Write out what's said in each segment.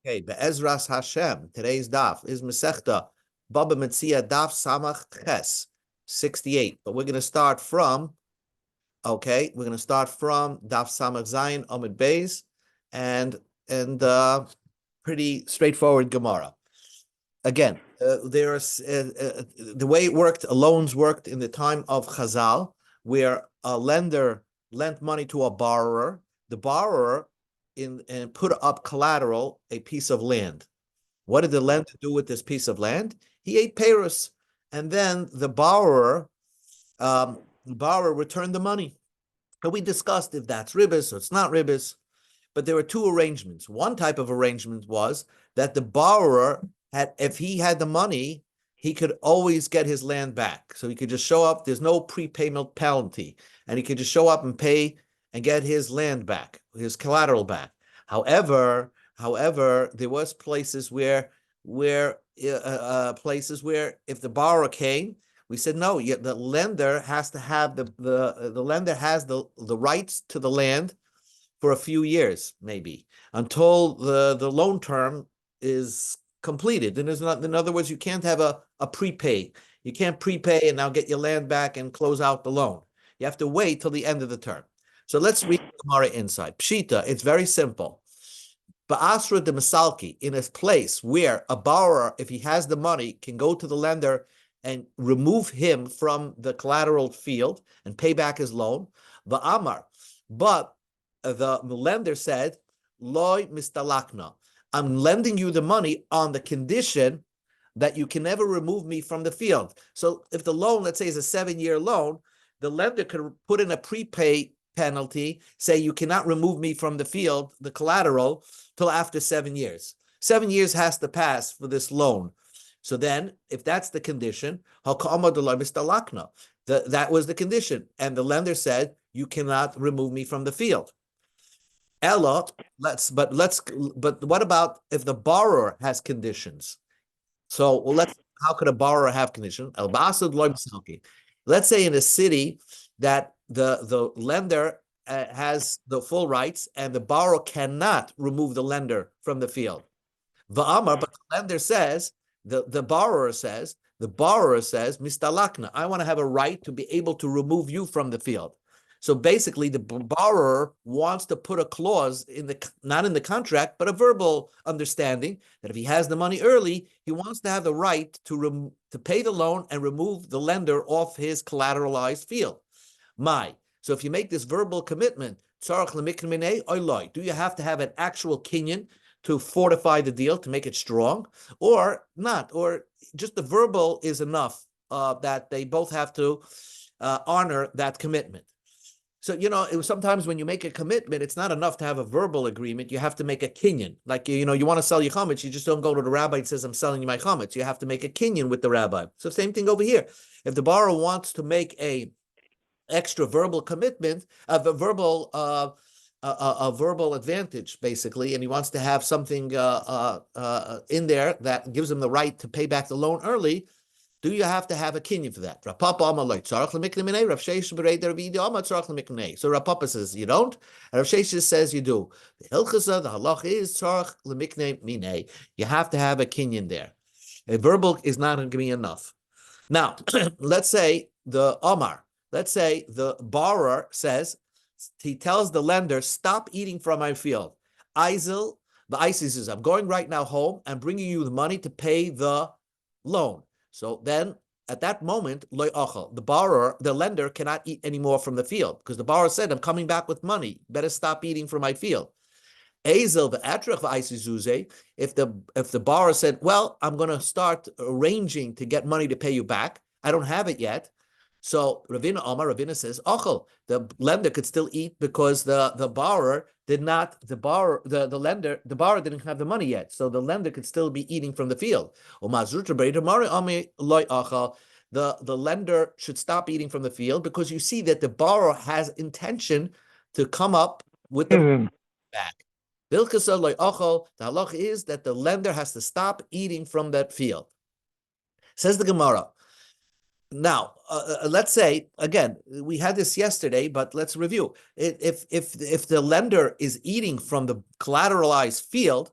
Okay, Be'ezras Hashem. Today's daf is Masechta Baba Metzia Daf Samach Ches 68. But we're going to start from Daf Samach Zayin Amid Beis and pretty straightforward Gemara. Again, the way it worked, loans worked in the time of Chazal, where a lender lent money to a borrower. The borrower and put up collateral, a piece of land. What did the lender do with this piece of land? He ate payros, and then the borrower returned the money. And we discussed if that's ribis or it's not ribis, but there were two arrangements. One type of arrangement was that the borrower had, if he had the money, he could always get his land back. So he could just show up. There's no prepayment penalty, and he could just show up and pay and get his land back, his collateral back. However, there was places where if the borrower came, we said no. The lender has to have the lender has the rights to the land for a few years, maybe until the loan term is completed. And in other words, you can't have a prepay. You can't prepay and now get your land back and close out the loan. You have to wait till the end of the term. So let's read the Gemara inside. Pshita, it's very simple. Ba'asra de Masalki, in a place where a borrower, if he has the money, can go to the lender and remove him from the collateral field and pay back his loan. Va'amar, but the lender said, Loi mistalakna, I'm lending you the money on the condition that you can never remove me from the field. So if the loan, let's say, is a 7-year loan, the lender could put in a prepay penalty, say you cannot remove me from the field, the collateral, till after 7 years. 7 years has to pass for this loan. So then, if that's the condition, that was the condition. And the lender said, you cannot remove me from the field. Ella, but what about if the borrower has conditions? So how could a borrower have conditions? Let's say in a city that the lender has the full rights and the borrower cannot remove the lender from the field. But the lender says, the borrower says, Mistalakna, I want to have a right to be able to remove you from the field. So basically, the borrower wants to put a clause not in the contract, but a verbal understanding that if he has the money early, he wants to have the right to pay the loan and remove the lender off his collateralized field. So if you make this verbal commitment, do you have to have an actual kinyan to fortify the deal, to make it strong, or not? Or just the verbal is enough that they both have to honor that commitment. So, sometimes when you make a commitment, it's not enough to have a verbal agreement. You have to make a kinyan. Like, you want to sell your chametz, you just don't go to the rabbi and says, I'm selling you my chametz. You have to make a kinyan with the rabbi. So same thing over here. If the borrower wants to make a extra verbal commitment, a verbal advantage, basically, and he wants to have something in there that gives him the right to pay back the loan early, do you have to have a kinyan for that? So Rav Papa says you don't, and Rav Sheshes says you do. The halach is you have to have a kinyan there. A verbal is not going to be enough. Now, let's say the borrower says, he tells the lender, stop eating from my field. The ISIS says, I'm going right now home and bringing you the money to pay the loan. So then, at that moment, the lender cannot eat anymore from the field because the borrower said, I'm coming back with money. Better stop eating from my field. If the borrower said, well, I'm going to start arranging to get money to pay you back. I don't have it yet. So Ravina says, the lender could still eat because the borrower didn't have the money yet. So the lender could still be eating from the field. The lender should stop eating from the field because you see that the borrower has intention to come up with the back. The halach is that the lender has to stop eating from that field. Says the Gemara. Now, let's say, again, we had this yesterday, but let's review. If the lender is eating from the collateralized field,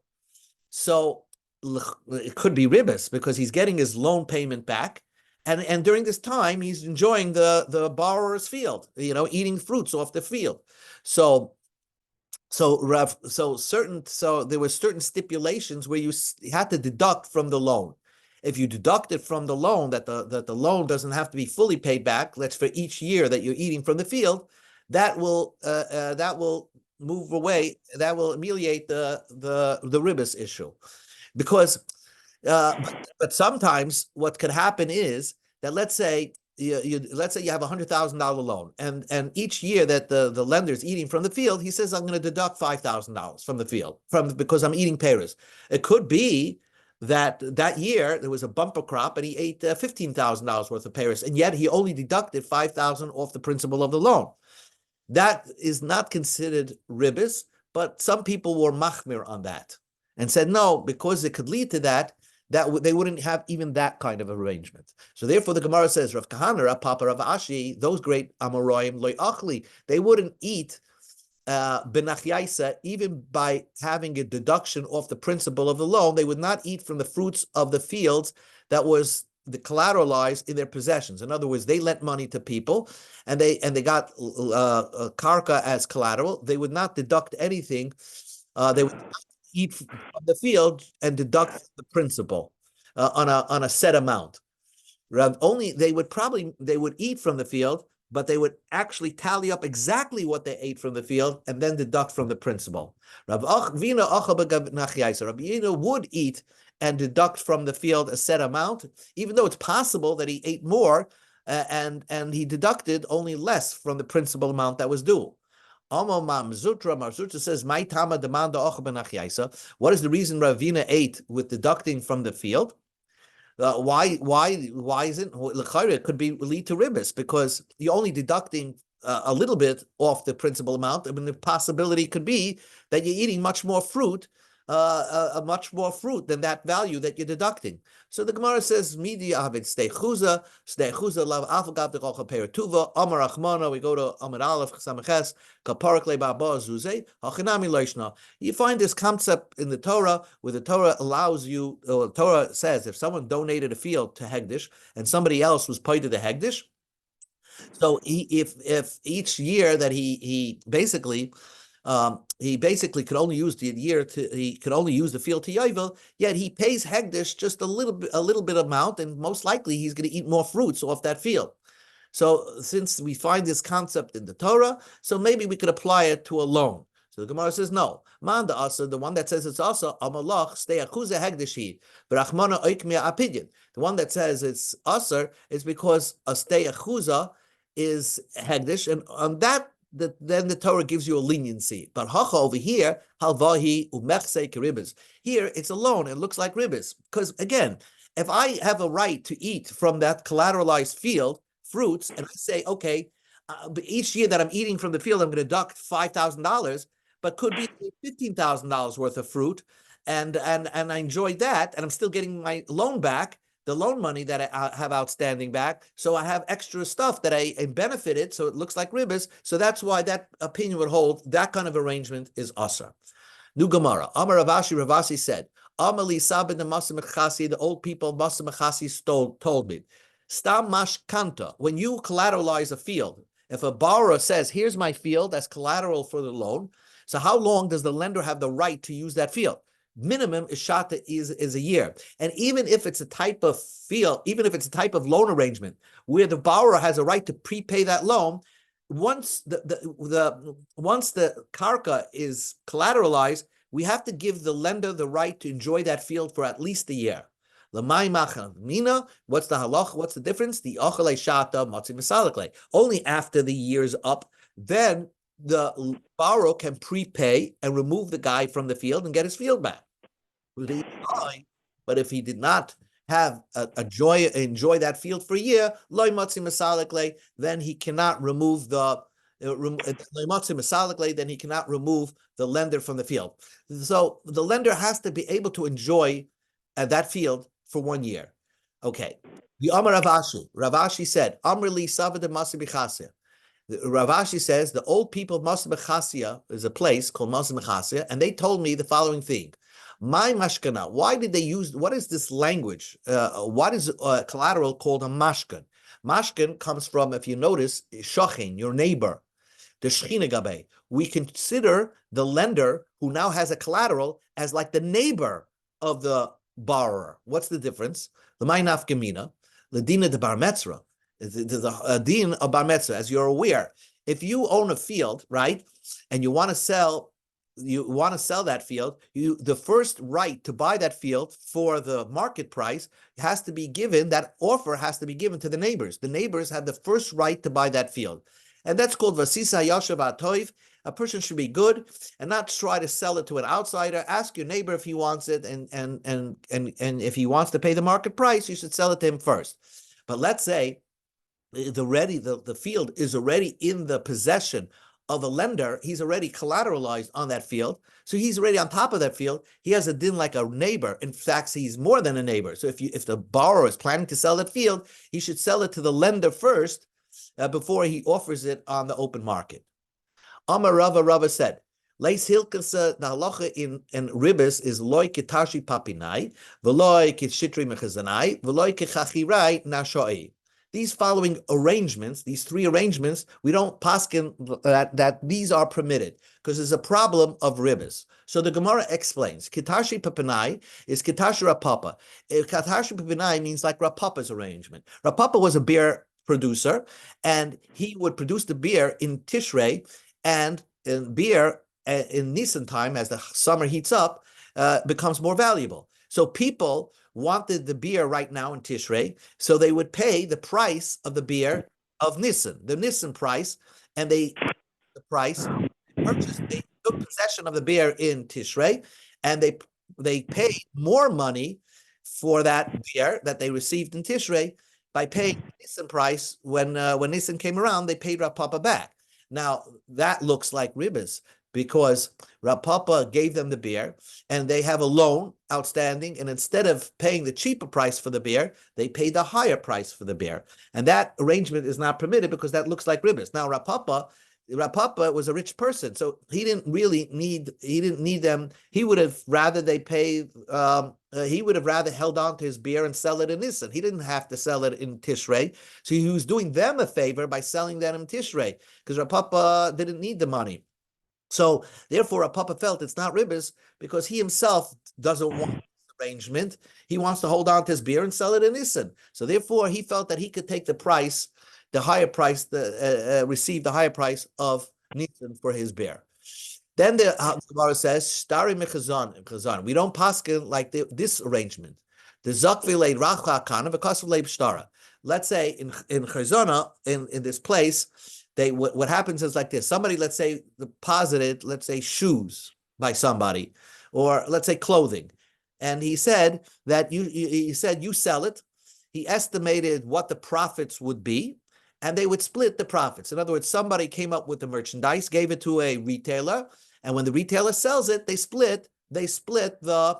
So it could be ribis because he's getting his loan payment back. And during this time, he's enjoying the borrower's field, eating fruits off the field. So there were certain stipulations where you had to deduct from the loan. If you deducted from the loan that the loan doesn't have to be fully paid back, that's for each year that you're eating from the field, that will move away, that will ameliorate the ribis issue. Because but sometimes what could happen is that let's say you have $100,000 loan, and each year that the lender is eating from the field, he says, I'm going to deduct $5,000 from the field because I'm eating pears. It could be that year there was a bumper crop and he ate $15,000 worth of pears, and yet he only deducted $5,000 off the principal of the loan. That is not considered ribis, but some people were machmir on that and said no, because it could lead to that they wouldn't have even that kind of arrangement. So therefore, the Gemara says, Rav Kahana, Rav Papa, Rav Ashi, those great Amoraim, loy achli, they wouldn't eat benachyaisa even by having a deduction off the principal of the loan. They would not eat from the fruits of the fields that was the collateralized in their possessions. In other words, they lent money to people, and they got karka as collateral. They would not deduct anything. They would eat from the field and deduct the principal on a set amount. Only they would eat from the field, but they would actually tally up exactly what they ate from the field and then deduct from the principal. Rabbi Yina would eat and deduct from the field a set amount, even though it's possible that he ate more and he deducted only less from the principal amount that was due. Marzutra says, "My tama demanda och benachyaisa." What is the reason Ravina ate with deducting from the field? Why isn't it could be lead to ribis, because you're only deducting a little bit off the principal amount. I mean, the possibility could be that you're eating much more fruit than that value that you're deducting. So the Gemara says, "Midi avid steichuza lav afagav dechocha perituva amar achmana." We go to Amar Aleph Samaches kaparak lebaba zuze hachinami loishna. You find this concept in the Torah where the Torah allows you. The Torah says if someone donated a field to Hegdish and somebody else was paid to the Hegdish, so if each year that he basically could only use he could only use the field to yovel, yet he pays Hegdish just a little bit amount, and most likely he's going to eat more fruits off that field. So since we find this concept in the Torah, so maybe we could apply it to a loan. So the Gemara says no. Man the asa, the one that says it's also amalach stay akuza hegdishi, berachmana oikmia apidyon. The one that says it's aser is because a stay akuza is hegdish, and on that, then the Torah gives you a leniency. But hacha over here, halvahi umechse keribis. Here it's a loan. It looks like ribis. Because again, if I have a right to eat from that collateralized field fruits, and I say, okay, each year that I'm eating from the field, I'm going to deduct $5,000, but could be $15,000 worth of fruit, and I enjoyed that, and I'm still getting my loan back, the loan money that I have outstanding back, so I have extra stuff that I benefited, so it looks like ribis. So that's why that opinion would hold. That kind of arrangement is asar. New Gemara. Amar Ravasi said, Amali Sabin the Masim Chasi, the old people Masim Chasi told me, Stam Mashkanta, when you collateralize a field, if a borrower says, here's my field as collateral for the loan, so how long does the lender have the right to use that field? Minimum is shata is a year. And even if it's a type of field, even if it's a type of loan arrangement where the borrower has a right to prepay that loan, once the karka is collateralized, we have to give the lender the right to enjoy that field for at least a year. Lamai macha mina, what's the halach? What's the difference? The achalei shata matzi misalekle. Only after the year's up, then the borrower can prepay and remove the guy from the field and get his field back. But if he did not have enjoy that field for a year, loy matzi misalekle, then he cannot remove the then he cannot remove the lender from the field. So the lender has to be able to enjoy that field for 1 year. Okay. The Amar Ravashi said, Amrli Savad Masi Bichasia. Ravashi says the old people of Masa Bechasia is a place called Masa Bechasia, and they told me the following thing. My mashkana. Why did they use? What is this language? What is collateral called a mashkan? Mashkan comes from, if you notice, shochin, your neighbor, the shchina gabe. We consider the lender who now has a collateral as like the neighbor of the borrower. What's the difference? The ma'inaf gemina, the dina de bar metzra. There's a din of bar metzra, as you're aware. If you own a field, right, and you want to sell that field, the first right to buy that field for the market price has to be given, that offer has to be given to the neighbors. The neighbors have the first right to buy that field. And that's called vasisa yashav atoiv. A person should be good and not try to sell it to an outsider. Ask your neighbor if he wants it, and if he wants to pay the market price, you should sell it to him first. But let's say the field is already in the possession of a lender. He's already collateralized on that field, so he's already on top of that field. He has a din like a neighbor. In fact, he's more than a neighbor. So if the borrower is planning to sell that field, he should sell it to the lender first before he offers it on the open market. Amar Rava said, Leis Hilkasa, the halacha in ribis is loy kitashi papinai, veloy kitshitri mechazanai, veloy kichachirai nashoi. These following arrangements, these three arrangements, we don't paskin that these are permitted because there's a problem of ribis. So the Gemara explains, Kitashi Papanai is Kitashi Rapapa. Kitashi Papanai means like Rapapa's arrangement. Rapapa was a beer producer, and he would produce the beer in Tishrei, and beer in Nisan time, as the summer heats up, becomes more valuable. So people wanted the beer right now in Tishrei, so they would pay the price of the beer of Nisan, the Nisan price, and they took possession of the beer in Tishrei, and they paid more money for that beer that they received in Tishrei by paying the Nisan price. When Nisan came around, they paid Rav Papa back. Now that looks like ribas, because Rav Papa gave them the beer, and they have a loan outstanding, and instead of paying the cheaper price for the beer, they paid the higher price for the beer. And that arrangement is not permitted because that looks like ribas. Now Rav Papa was a rich person, so he didn't need them. He would have rather he would have rather held on to his beer and sell it in Nisan. He didn't have to sell it in Tishrei, so he was doing them a favor by selling that in Tishrei, because Rav Papa didn't need the money. So therefore, Rav Papa felt it's not ribas because he himself doesn't want this arrangement. He wants to hold on to his beer and sell it in Nisan. So therefore, he felt that he could take the higher price, receive the higher price of Nisan for his beer. Then the Gemara says, "Stari mechazan." We don't paskin like this arrangement. The zakvilei racha kana v'kasvilei b'shtara. Let's say in chazana, in this place, what happens is like this. Somebody, let's say, deposited, let's say, shoes by somebody, or let's say clothing, and he said that you sell it. He estimated what the profits would be, and they would split the profits. In other words, somebody came up with the merchandise, gave it to a retailer, and when the retailer sells it, they split the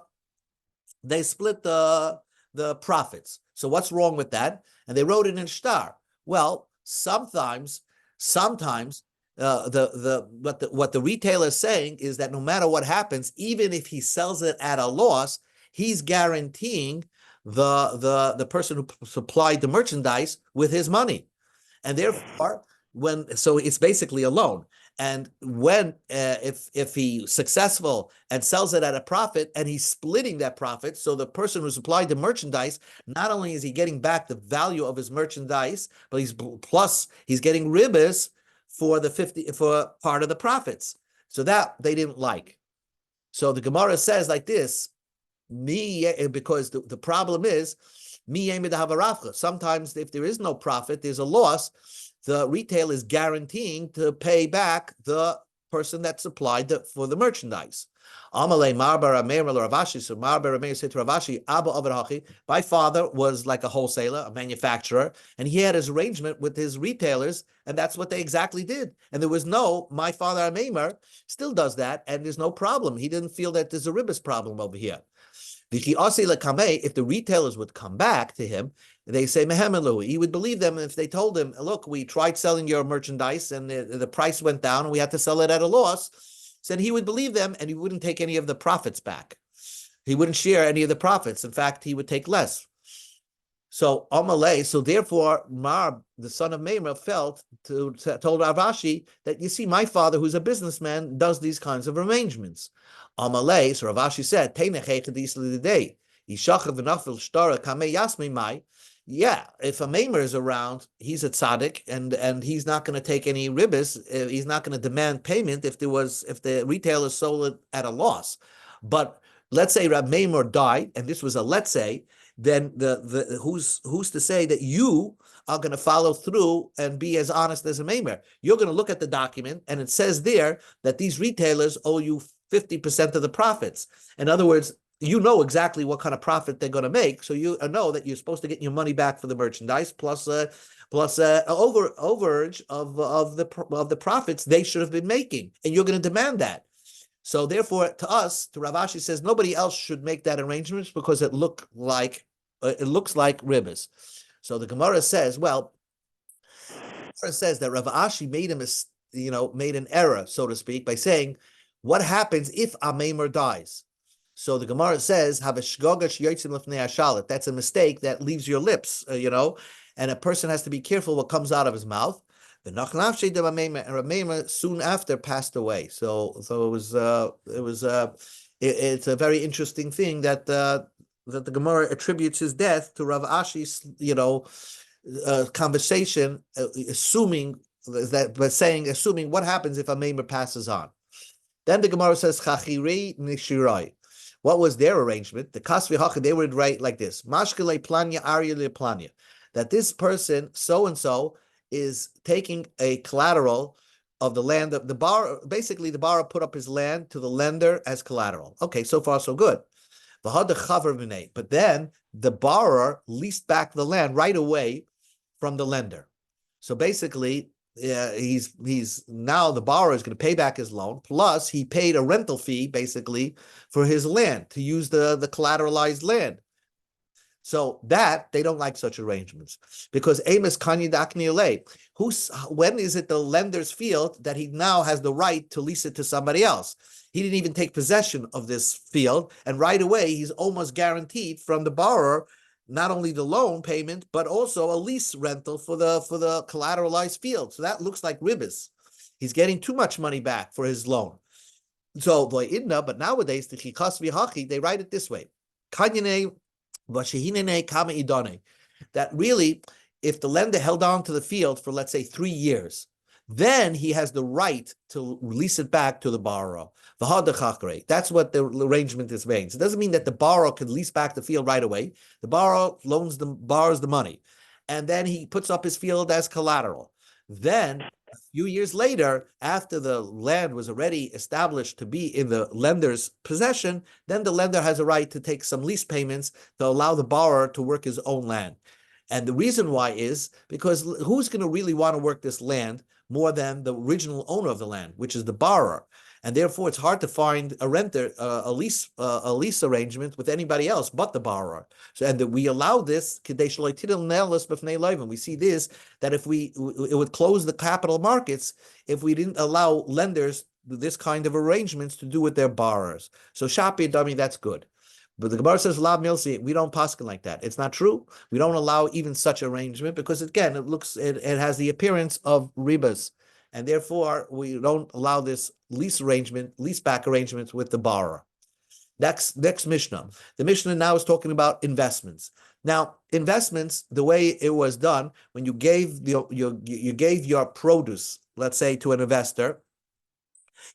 profits. So what's wrong with that? And they wrote it in star. Well, sometimes what the retailer is saying is that no matter what happens, even if he sells it at a loss, he's guaranteeing the person who supplied the merchandise with his money. And therefore, so it's basically a loan. And when if he's successful and sells it at a profit, and he's splitting that profit, so the person who supplied the merchandise, not only is he getting back the value of his merchandise, but he's getting ribas for part of the profits. So that they didn't like. So the Gemara says like this, because the problem is, sometimes if there is no profit, there's a loss, the retail is guaranteeing to pay back the person that supplied for the merchandise. Amalei Marbar Ameir Ravashi. So Marbar Ameir said to Ravashi, Abba Avarachi, my father was like a wholesaler, a manufacturer, and he had his arrangement with his retailers, and that's what they exactly did. And there was my father Ameir still does that, and there's no problem. He didn't feel that there's a ribas problem over here. If the retailers would come back to him, they say Mehemelu, he would believe them. If they told him, look, we tried selling your merchandise and the price went down and we had to sell it at a loss, then he would believe them and he wouldn't take any of the profits back. He wouldn't share any of the profits. In fact, he would take less. So Amalei, so therefore Mar, the son of Maimer, told Rav Ashi that, you see, my father, who's a businessman, does these kinds of arrangements. Amalei, so Rav Ashi said, yeah, if a Maimer is around, he's a tzaddik, and he's not going to take any ribbis. He's not going to demand payment if the retailer sold it at a loss. But let's say Rav Maimer died, and this was a let's say, then who's to say that you are going to follow through and be as honest as a Maimer? You're going to look at the document, and it says there that these retailers owe you 50% of the profits. In other words, you know exactly what kind of profit they're going to make, so you know that you're supposed to get your money back for the merchandise plus overage of the profits they should have been making, and you're going to demand that. So therefore, to Rav Ashi says nobody else should make that arrangement because it looks like ribbis. So the Gemara says, well, it says that Rav Ashi made an error, so to speak, by saying, what happens if a Maimer dies? So the Gemara says, that's a mistake that leaves your lips, and a person has to be careful what comes out of his mouth. And Rav Maimer soon after passed away. So it's a very interesting thing that the Gemara attributes his death to Rav Ashi's conversation, assuming what happens if a Maimer passes on. Then the Gemara says Chachirei Nishirai. What was their arrangement? The Kasvi Hacha, they would write like this: Mashkele Planya Arya Le Planya, that this person so and so is taking a collateral of the land of the borrower. Basically, the borrower put up his land to the lender as collateral. Okay, so far so good. But then the borrower leased back the land right away from the lender. So basically, he's now the borrower is going to pay back his loan. Plus, he paid a rental fee basically for his land to use the collateralized land. So that they don't like such arrangements because Amos Kanye Dakniale. When is it the lender's field that he now has the right to lease it to somebody else? He didn't even take possession of this field, and right away he's almost guaranteed from the borrower not only the loan payment but also a lease rental for the collateralized field. So that looks like ribbis. He's getting too much money back for his loan. So but nowadays the chikas v'hachi, they write it this way: Kanye. That really, if the lender held on to the field for, let's say, 3 years, then he has the right to release it back to the borrower. That's what the arrangement is saying. So it doesn't mean that the borrower can lease back the field right away. The borrower borrows the money, and then he puts up his field as collateral. Then a few years later, after the land was already established to be in the lender's possession, then the lender has a right to take some lease payments to allow the borrower to work his own land. And the reason why is because who's going to really want to work this land more than the original owner of the land, which is the borrower? And therefore, it's hard to find a lease arrangement with anybody else but the borrower. So, and that we allow this. We see this, that if it would close the capital markets if we didn't allow lenders this kind of arrangements to do with their borrowers. So Shapi Dami, that's good. But the Gemara says, "Lav milsi," we don't paskin like that. It's not true. We don't allow even such arrangement because, again, it has the appearance of ribas. And therefore, we don't allow this lease back arrangements with the borrower. Next Mishnah. The Mishnah now is talking about investments. Now, investments, the way it was done, when you gave your produce, let's say, to an investor,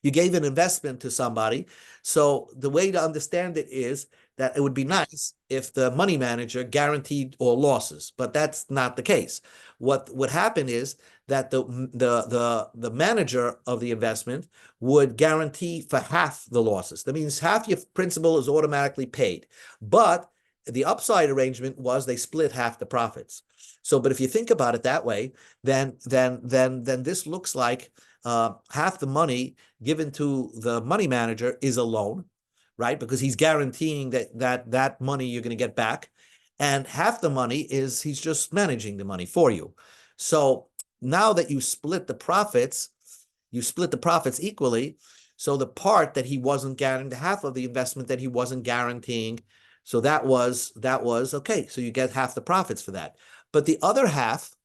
you gave an investment to somebody. So the way to understand it is that it would be nice if the money manager guaranteed all losses, but that's not the case. What would happen is that the manager of the investment would guarantee for half the losses. That means half your principal is automatically paid, but the upside arrangement was they split half the profits. So, but if you think about it that way, then this looks like half the money given to the money manager is a loan, right? Because he's guaranteeing that money you're going to get back, and half the money is he's just managing the money for you. So now that you split the profits equally, So the part that he wasn't guaranteeing, the half of the investment that he wasn't guaranteeing, so that was okay. So you get half the profits for that. But the other half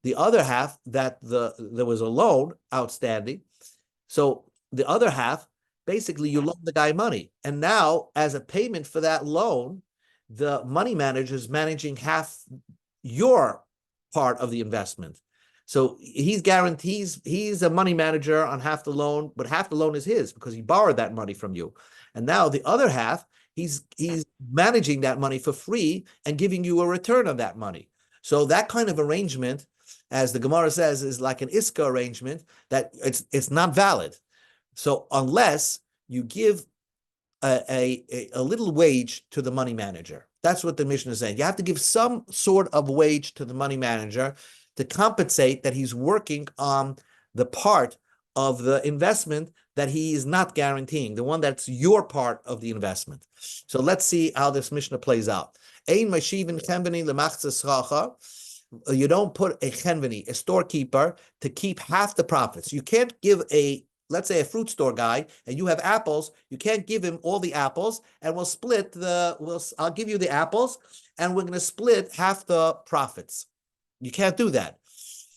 that there was a loan outstanding. So the other half, basically, you loan the guy money, and now as a payment for that loan, the money manager is managing half your part of the investment. So he's guarantees he's a money manager on half the loan, but half the loan is his because he borrowed that money from you. And now the other half, he's managing that money for free and giving you a return on that money. So that kind of arrangement, as the Gemara says, is like an Iska arrangement that it's not valid. So unless you give a little wage to the money manager. That's what the Mishnah is saying. You have to give some sort of wage to the money manager to compensate that he's working on the part of the investment that he is not guaranteeing, the one that's your part of the investment. So let's see how this Mishnah plays out. Ein mashivin chenveni lemachzas schacha. You don't put a chenveni, a storekeeper, to keep half the profits. You can't give let's say a fruit store guy, and you have apples, you can't give him all the apples, and I'll give you the apples, and we're going to split half the profits. You can't do that.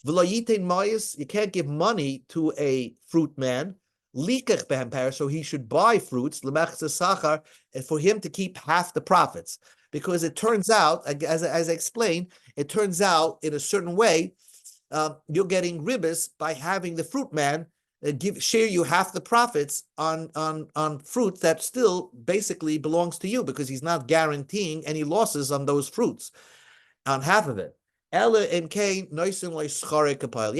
You can't give money to a fruit man, so he should buy fruits, for him to keep half the profits. Because it turns out, as I explained, it turns out in a certain way, you're getting ribbis by having the fruit man share you half the profits on fruit that still basically belongs to you because he's not guaranteeing any losses on those fruits, on half of it. You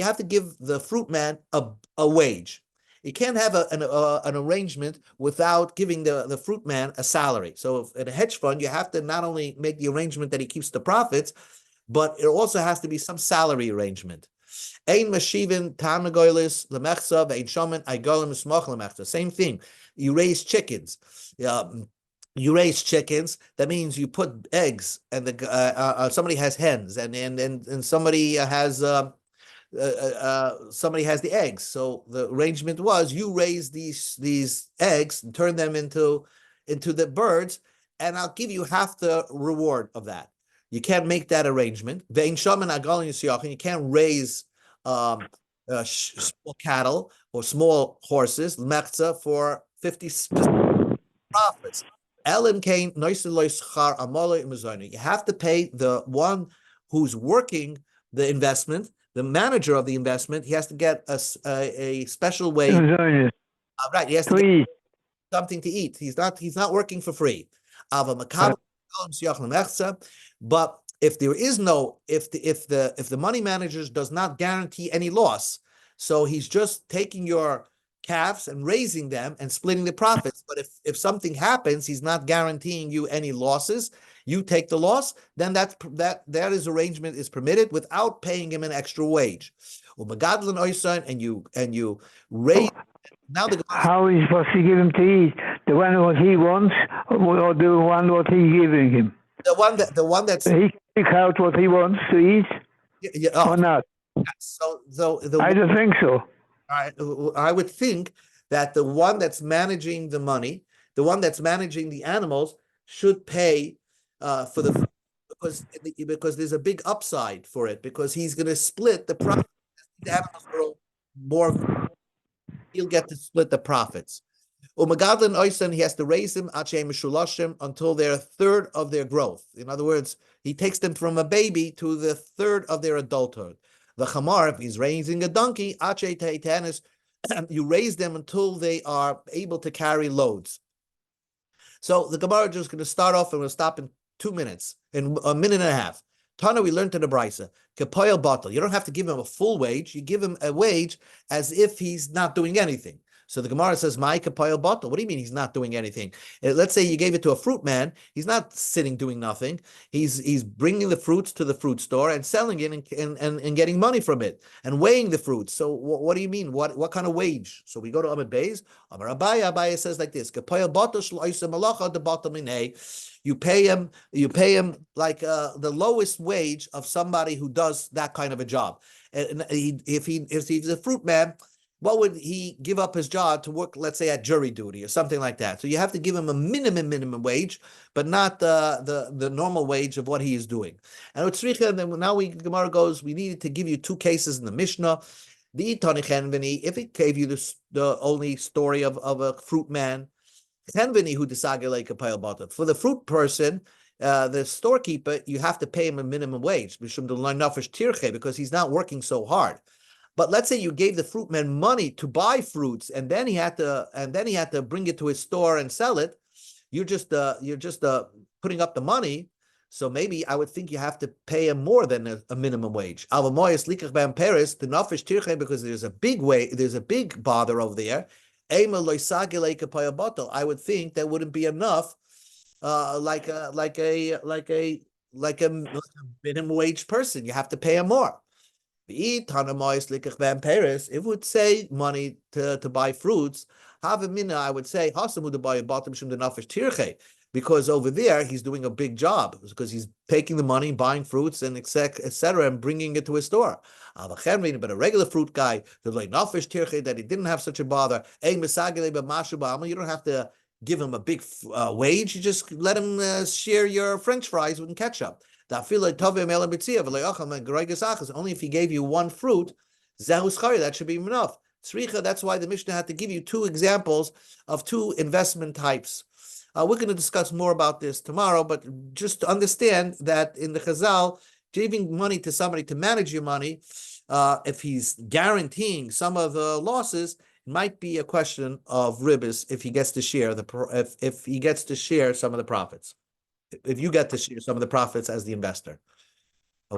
have to give the fruit man a wage. You can't have an arrangement without giving the fruit man a salary. So if in a hedge fund, you have to not only make the arrangement that he keeps the profits, but it also has to be some salary arrangement. Ein mashivin tarnagolis lemechza ve'ein shaman aigolim mismach lemechza. Same thing. You raise chickens. That means you put eggs, and somebody has hens, and somebody has the eggs. So the arrangement was you raise these eggs and turn them into the birds, and I'll give you half the reward of that. You can't make that arrangement. Ve'ein shaman aigolim mismach. You can't raise small cattle or small horses, mechza, for 50 profits. You have to pay the one who's working the investment, the manager of the investment. He has to get a special wage. Right, he has to get something to eat. He's not working for free. But if there is no, if the money manager does not guarantee any loss, so he's just taking your calves and raising them and splitting the profits. But if something happens, he's not guaranteeing you any losses. You take the loss, then that arrangement is permitted without paying him an extra wage. And you raise. Now how is he supposed to give him to eat? The one what he wants, or the one what he's giving him? The one that's he pick out what he wants to eat, or not? I don't think so. I would think that the one that's managing the money, the one that's managing the animals, should pay for the because there's a big upside for it, because he's going to split the profit. The animals grow more, he'll get to split the profits. Umagadlin oisen, he has to raise them until they're a third of their growth. In other words, he takes them from a baby to the third of their adulthood. The chamar, if he's raising a donkey, you raise them until they are able to carry loads. So the Gemara is just going to start off and we'll stop in 2 minutes, in a minute and a half. Tana, we learned in the Brisa, kapoil bottle. You don't have to give him a full wage. You give him a wage as if he's not doing anything. So the Gemara says, "My kapoil bottle." What do you mean he's not doing anything? Let's say you gave it to a fruit man. He's not sitting doing nothing. He's bringing the fruits to the fruit store and selling it and getting money from it and weighing the fruits. So what do you mean? What kind of wage? So we go to Amud Beis. Amar Abaye says like this: kapoil bottle shloisa malacha de bottle minei. You pay him like the lowest wage of somebody who does that kind of a job. And if he's a fruit man, what would he give up his job to work, let's say, at jury duty or something like that? So you have to give him a minimum wage, but not the normal wage of what he is doing. And then now Gemara goes, we needed to give you two cases in the Mishnah. The if it gave you the only story of a fruit man, for the fruit person, the storekeeper, you have to pay him a minimum wage because he's not working so hard. But let's say you gave the fruit man money to buy fruits, and then he had to bring it to his store and sell it. You're just putting up the money. So maybe I would think you have to pay him more than a minimum wage. Because there's a big bother over there. I would think that wouldn't be enough, like a minimum wage person. You have to pay him more. If it would say money to buy fruits, I would say because over there he's doing a big job because he's taking the money, buying fruits and etc., and bringing it to his store. But a regular fruit guy, that he didn't have such a bother. You don't have to give him a big wage. You just let him share your French fries with ketchup. Only if he gave you one fruit, that should be enough. That's why the Mishnah had to give you two examples of two investment types. We're going to discuss more about this tomorrow, but just to understand that in the Chazal, giving money to somebody to manage your money, if he's guaranteeing some of the losses, it might be a question of ribbis if he gets to share if he gets to share some of the profits. If you get to share some of the profits as the investor.